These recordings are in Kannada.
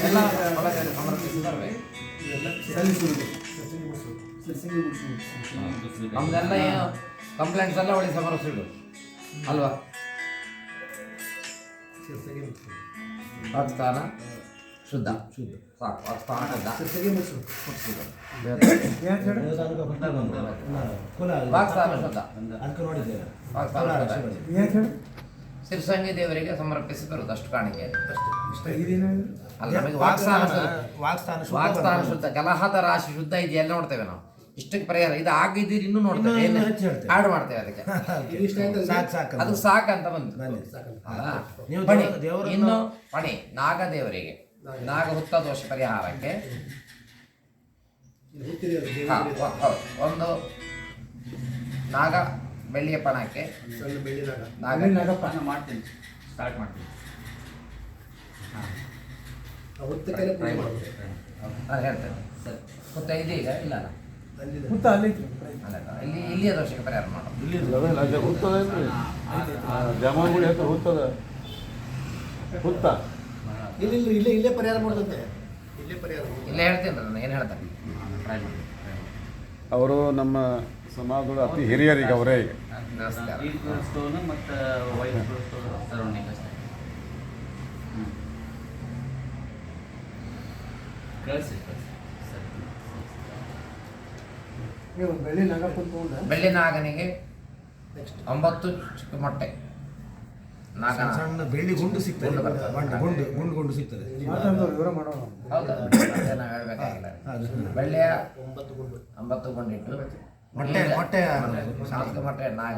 ಎಲ್ಲ ಒಳಗಡೆ ಸಮರ್ಪಿಸಿ ಬರಬೇಕು. ನಮ್ದೆಲ್ಲ ಏನು ಕಂಪ್ಲೇಂಟ್ಸ್ ಎಲ್ಲ ಒಳ್ಳೆ ಸಮರ್ಪಿಸಿಡು ಅಲ್ವಾ? ವಾಕ್ಸ್ಥಾನ ಶುದ್ಧ ಸಾಕು. ವಾಕ್ಸ್ಥಾನ ಶುದ್ಧ ವಾಕ್ಸ್ಥಾನ ಶುದ್ಧ. ಸಿರ್ಸಂಗಿ ದೇವರಿಗೆ ಸಮರ್ಪಿಸಿ ಬರುವುದು ಅಷ್ಟು ಕಾಣಿಕೆ ಅಲ್ಲ. ನಮಗೆ ವಾಕ್ಸ್ಥಾನ ಶುದ್ಧ, ಕಲಹದ ರಾಶಿ ಶುದ್ಧ ಇದೆಯಲ್ಲ ನೋಡ್ತೇವೆ ನಾವು. ಇಷ್ಟಕ್ಕೆ ಪರಿಹಾರ ಇದು ಆಗಿದ್ದೀರಿ ಇನ್ನೂ ನೋಡ್ತೇವೆ, ಆಡ್ ಮಾಡ್ತೇವೆ ಅದಕ್ಕೆ. ಅದು ಸಾಕಂತ ಬಂತು. ಇನ್ನು ಪಣಿ ನಾಗ ದೇವರಿಗೆ, ನಾಗ ಹುತ್ತ ದೋಷ ಪರಿಹಾರಕ್ಕೆ ಒಂದು ನಾಗ ಬೆಳ್ಳಿಯ ಪಣಕ್ಕೆ ಮಾಡ್ತೀನಿ, ಸ್ಟಾರ್ಟ್ ಮಾಡ್ತೀನಿ. ನಾನು ಹೇಳ್ತೇನೆ. ಹುತ್ತ ಇದೀಗ ಇಲ್ಲ ಇಲ್ಲಿಯ ದೋಷಕ್ಕೆ ಪರಿಹಾರ ಮಾಡೋದು. ಇಲ್ಲೇ ಪರಿಹಾರ ಮಾಡೋದಂತೆ. ಇಲ್ಲೇ ಹೇಳ್ತೀನಿ ನಾನು ಏನು ಹೇಳ್ತೇನೆ. ಅವರು ನಮ್ಮ ಸಮಾಜದ ಅತಿ ಹಿರಿಯರಿಗೆ ಅವರೇ ಈಗ. ನಮಸ್ಕಾರ. ಸ್ಟೋನು ಮತ್ತು ವೈಟ್ ಸ್ಟೋನು ಸರೌಂಡಿಂಗ್ ಅಷ್ಟೇ. ಕಳಿಸಿ ಬೆಳ್ಳಿ ನಾಗನಿಗೆ 9 ಚಿಕ್ಕ ಮೊಟ್ಟೆ ನಾಗನ ಸಣ್ಣ ಬೆಳ್ಳಿ ಗುಂಡು ಸಿಗ್ತದೆ, ಗುಂಡು ಸಿಗ್ತದೆ. ಹೌದಾ? ನಾವು ಹೇಳ್ಬೇಕಾಗಿಲ್ಲ. ಬೆಳ್ಳಿಯ 9 ಗುಂಡಿಟ್ಟು ಮೊಟ್ಟೆ ಮೊಟ್ಟೆ ನಾಗ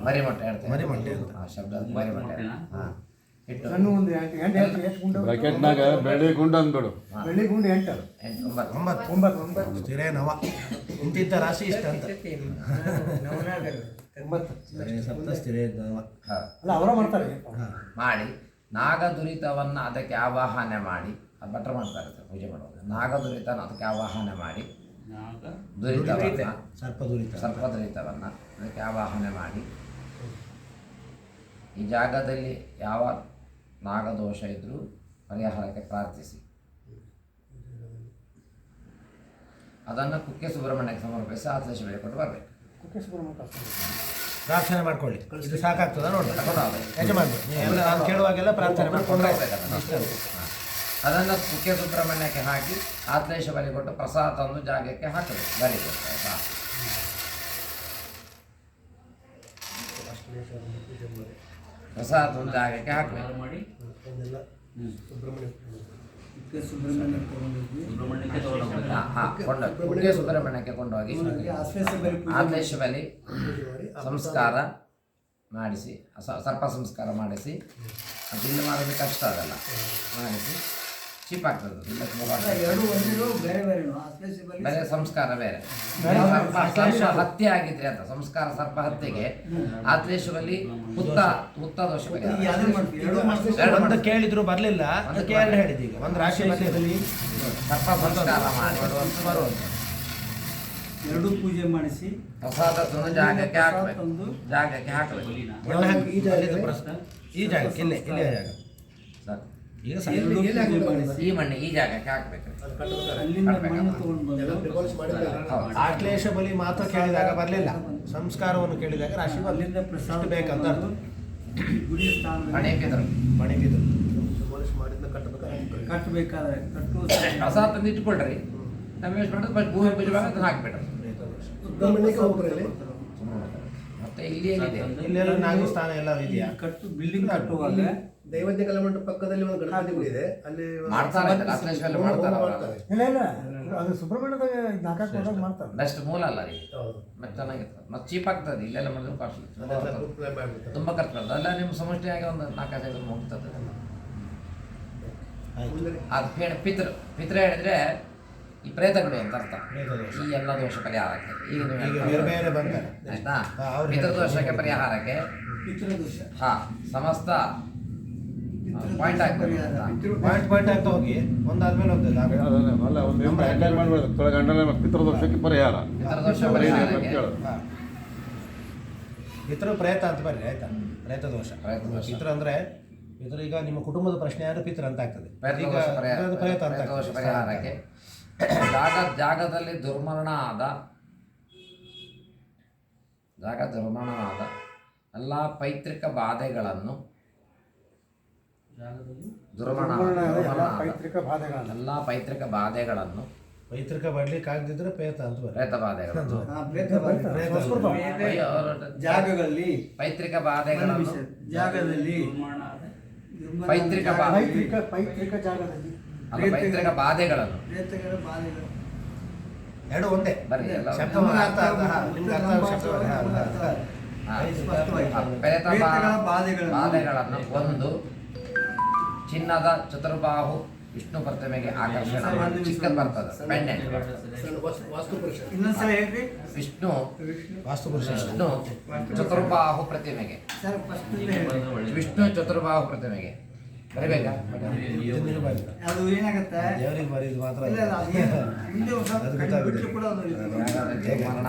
ಮರಿ ಮೊಟ್ಟೆ ಹೇಳ್ತೇವೆ. ಮರಿ ಮೊಟ್ಟೆ ಶಬ್ದ ಮರಿ ಮೊಟ್ಟೆ ಇಟ್ಟು ಬ್ರಾಕೆಟ್ನಾಗ ಬೆಳ್ಳಿ ಗುಂಡು ಅಂದ್ಬಿಡು. ಬೆಳ್ಳಿ ಗುಂಡು 8 ಸ್ಥಿರೇ ನವ ಇಂತಿಂತ ರಾಶಿ ಇಷ್ಟ ಅಂತ ಸಪ್ತ ಸ್ಥಿರೇ ನವ ಅವರ ಮಾಡ್ತಾರೆ ಮಾಡಿ ನಾಗ ದುರಿತವನ್ನು ಅದಕ್ಕೆ ಆವಾಹನೆ ಮಾಡಿ, ಭಟ್ರು ಮಾಡ್ತಾರೆ ಪೂಜೆ ಮಾಡುವಾಗ. ನಾಗ ದುರಿತನ ಅದಕ್ಕೆ ಆವಾಹನೆ ಮಾಡಿ, ದುರಿತವನ್ನ ಸರ್ಪ ದುರಿತವನ್ನು ಅದಕ್ಕೆ ಆವಾಹನೆ ಮಾಡಿ, ಈ ಜಾಗದಲ್ಲಿ ಯಾವ ನಾಗದೋಷ ಇದ್ದರೂ ಪರಿಹಾರಕ್ಕೆ ಪ್ರಾರ್ಥಿಸಿ ಅದನ್ನು ಕುಕ್ಕೆ ಸುಬ್ರಹ್ಮಣ್ಯಕ್ಕೆ ಸಮರ್ಪಿಸಿ ಆತ್ಲೇಶ ಕೊಟ್ಟು ಬರಬೇಕು. ಕುಕ್ಕೆ ಸುಬ್ರಹ್ಮಣ್ಯ ಪ್ರಾರ್ಥನೆ ಮಾಡ್ಕೊಳ್ಳಿ. ಇದು ಸಾಕಾಗ್ತದ ನೋಡಿ ನಾನು ಕೇಳುವಾಗೆಲ್ಲ ಪ್ರಾರ್ಥನೆ ಮಾಡ್ಕೊಂಡು ಅದನ್ನು ಕುಕ್ಕೆ ಸುಬ್ರಹ್ಮಣ್ಯಕ್ಕೆ ಹಾಕಿ ಆತ್ಲೇಶ ಬಲಿ ಕೊಟ್ಟು ಪ್ರಸಾದ ತಂದು ಜಾಗಕ್ಕೆ ಹಾಕಬೇಕು. ಬರೀಬೇಕು. ಪ್ರಸಾದ ತಂದು ಜಾಗಕ್ಕೆ ಹಾಕಬೇಕು. ಮಾಡಿ ಕುಕ್ಕೆ ಸುಬ್ರಹ್ಮಣ್ಯಕ್ಕೆ ಕೊಂಡೋಗಿ ಆತ್ಲೇಶ ಬಲಿ ಸಂಸ್ಕಾರ ಮಾಡಿಸಿ, ಸರ್ಪ ಸಂಸ್ಕಾರ ಮಾಡಿಸಿ, ಅದರಿಂದ ಮಾಡೋದು ಕಷ್ಟ ಅದಲ್ಲ, ಮಾಡಿಸಿ ಚೀಪ್ ಆಗ್ತದೆ. ಬೇರೆ ಸಂಸ್ಕಾರ ಬೇರೆ. ಸರ್ಪ ಹತ್ಯೆ ಆಗಿದ್ರೆ ಅಂತ ಸಂಸ್ಕಾರ, ಸರ್ಪ ಹತ್ಯೆಗೆ ಆತ್ಲೇಶದಲ್ಲಿ ಹುತ್ತ ದೋಷ ಒಂದು ಕೇಳಿದ್ರು ಬರ್ಲಿಲ್ಲ, ಅದಕ್ಕೆ ಎರಡು ಹೇಳಿದೀಗ ಒಂದು ರಾಶಿ ಮಧ್ಯದಲ್ಲಿ ಸರ್ಪ ಸಂಸ್ಕಾರ ಮಾಡಿ ಬರುವಂತ ಎರಡು ಪೂಜೆ ಮಾಡಿಸಿ ಪ್ರಸಾದ ತಂದು ಜಾಗಕ್ಕೆ ಹಾಕಬೇಕು. ಜಾಗಕ್ಕೆ ಹಾಕಬೇಕು. ಈ ಜಾಗಕ್ಕೆ ಇಲ್ಲೇ ಜಾಗ ಈಗ ಈ ಮಣ್ಣು ಈ ಜಾಗಕ್ಕೆ ಹಾಕಬೇಕು. ಆಶ್ಲೇಷ ಬಲಿ ಮಾತ್ರ ಕೇಳಿದಾಗ ಬರಲಿಲ್ಲ, ಸಂಸ್ಕಾರವನ್ನು ಕೇಳಿದಾಗ ರಾಶಿ ಅಲ್ಲಿಂದ ಪ್ರಸಾದ ಬೇಕಂತ ಗುಡಿ ಸ್ಥಾನ ಪಣಿಬಿದ್ರು ಕಟ್ಟಬೇಕಾದ್ರೆ ಪ್ರಸಾದ ತಂದು ಇಟ್ಕೊಳ್ರಿ. ನಾವು ಎಷ್ಟು ಮಾಡೋದು ಫಸ್ಟ್ ಭೂಮಿ ಪೂಜೆ ಅದನ್ನು ಹಾಕ್ಬಿಟ್ರಿ. ಮತ್ತೆ ಇಲ್ಲಿ ಏನಿದೆ, ಇಲ್ಲೆಲ್ಲ ನಾಲ್ಕು ಸ್ಥಾನ ಎಲ್ಲ ಇದೆಯಾ? ಬಿಲ್ಡಿಂಗ್ ಕಟ್ಟುವಾಗ ದೈವಜ್ಞ ಕಲಾಮಂಟಪ ಪಕ್ಕದಲ್ಲಿ ಒಂದು ಗಣಪತಿ ಗುಡಿ ಇದೆ, ಅಲ್ಲಿ ಮಾಡ್ತಾರೆ. ಇಲ್ಲ ಅದು ಸುಬ್ರಹ್ಮಣ್ಯದಾಗ 4 ವರ್ಷ ಮಾಡ್ತಾರೆ. ಬೆಸ್ಟ್ ಮೂಲ ಅಲ್ಲ ರೀ, ಮತ್ತೆ ಚೆನ್ನಾಗಿರ್ತದೆ, ಮತ್ತೆ ಚೀಪ್ ಆಗ್ತದೆ. ಇಲ್ಲೆಲ್ಲ ಮಾಡಿದ್ರೆ ಕಾಸ್ಟ್ಲಿ, ತುಂಬ ಖರ್ಚು ಬರ್ತದೆ. ಅಲ್ಲ ನಿಮ್ಮ ಸಮಷ್ಟಿಯಾಗಿ ಒಂದು 4-5 ಮುಗ್ತದೆ. ಅದು ಪಿತೃ ಹೇಳಿದ್ರೆ ಈ ಪ್ರೇತಗಳು ಅಂತ ಅರ್ಥ. ಈ ಎಲ್ಲ ದೋಷ ಪರಿಹಾರಕ್ಕೆ ಈಗ ಆಯ್ತಾ? ಪಿತೃದೋಷಕ್ಕೆ ಪರಿಹಾರಕ್ಕೆ ಸಮಸ್ತ ಪಾಯಿಂಟ್ ಆಗ್ತದೆ. ಪಾಯಿಂಟ್ ಆಗ್ತಾ ಹೋಗಿ ಒಂದಾದ್ಮೇಲೆ ಪಿತೃದೋಷಕ್ಕೆ ಪರಿಹಾರ, ಪಿತೃದೋಷ ಪರಿಹಾರಕ್ಕೆ ಪಿತೃ ಪ್ರೇತ ಅಂತ ಬರ್ರಿ ಆಯ್ತಾ? ಪ್ರೇತ ದೋಷ. ಪಿತೃ ಅಂದ್ರೆ ಪಿತೃ ಈಗ ನಿಮ್ಮ ಕುಟುಂಬದ ಪ್ರಶ್ನೆ ಆದರೆ ಪಿತೃ ಅಂತ ಆಗ್ತದೆ. ಈಗ ಪ್ರೇತದೋಷ ಪರಿಹಾರ ಅದು ಪ್ರೇತ ಅಂತ ಪ್ರೇತದೋಷ ಆಗ್ತದೆ. ಪರಿಹಾರಕ್ಕೆ ಜಾಗದಲ್ಲಿ ದುರ್ಮರಣ ಆದ ಎಲ್ಲ ಪೈತೃಕ ಬಾಧೆಗಳನ್ನು ಪೈತೃಕ ಬಾಧೆಗಳನ್ನು ಎಲ್ಲ ಪೈತೃಕ ಬಾಧೆಗಳನ್ನು ಪೈತೃಕ ಬರ್ಲಿಕ್ಕೆ ಆಗದಿದ್ರೆ ಪ್ರೇತ ಅಂತ ಬರ್ತದೆ. ಪ್ರೇತ ಬಾಧೆಗಳನ್ನು ಜಾಗಗಳಲ್ಲಿ ಪೈತೃಕ ಬಾಧೆಗಳನ್ನು ಜಾಗದಲ್ಲಿ ಪೈತೃಕ ಪೈತೃಕ ಜಾಗದಲ್ಲಿ ಅಲ್ಲ, ಪೈತೃಕ ಬಾಧೆಗಳನ್ನು ಪ್ರೇತಗಳ ಬಾಧೆಗಳು ಎರಡು ಒಂದೇ ಬರೀ ಎಲ್ಲ ಶಬ್ದ ಅರ್ಥ ನಿಮ್ಗೆ ಅರ್ಥ ಆಗುವ ಶಬ್ದ ಹಾ. ಸ್ಪಷ್ಟವಾಗಿ. ಪ್ರೇತ ಪ್ರೇತಗಳ ಬಾಧೆಗಳನ್ನು ಬಾಧೆಗಳನ್ನು ಒಂದು ಚಿನ್ನದ ಚತುರ್ಬಾಹು ವಿಷ್ಣು ಪ್ರತಿಮೆಗೆ ಆಕರ್ಷಣೆ ಮಾಡಿ ಚಿಕ್ಕದು ಬರ್ತದೆ ಪೆಂಡೆಂಟ್ ಇನ್ನೊಂದ್ಸಲ ಹೇಳ್ರಿ ವಿಷ್ಣು ವಾಸ್ತುಪುರುಷ ವಿಷ್ಣು ಚತುರ್ಬಾಹು ಪ್ರತಿಮೆಗೆ ಸರ್ ಫಸ್ಟ್ ವಿಷ್ಣು ಚತುರ್ಬಾಹು ಪ್ರತಿಮೆಗೆ ಬರಿಬೇಕಾ ಅದು ಏನಾಗುತ್ತೆ ದೇವರಿಗೆ ಬರೀದು ಮಾತ್ರ ಇಲ್ಲ, ಇಲ್ಲ, ಅದು ಏನು- ಮುಂದೆ ಒಂದು ಸ್ವಲ್ಪ ಅದು ಗೊತ್ತಾಗುತ್ತೆ. ಬಿಟ್ಟು ಕೂಡ ಅದು ಮರಣ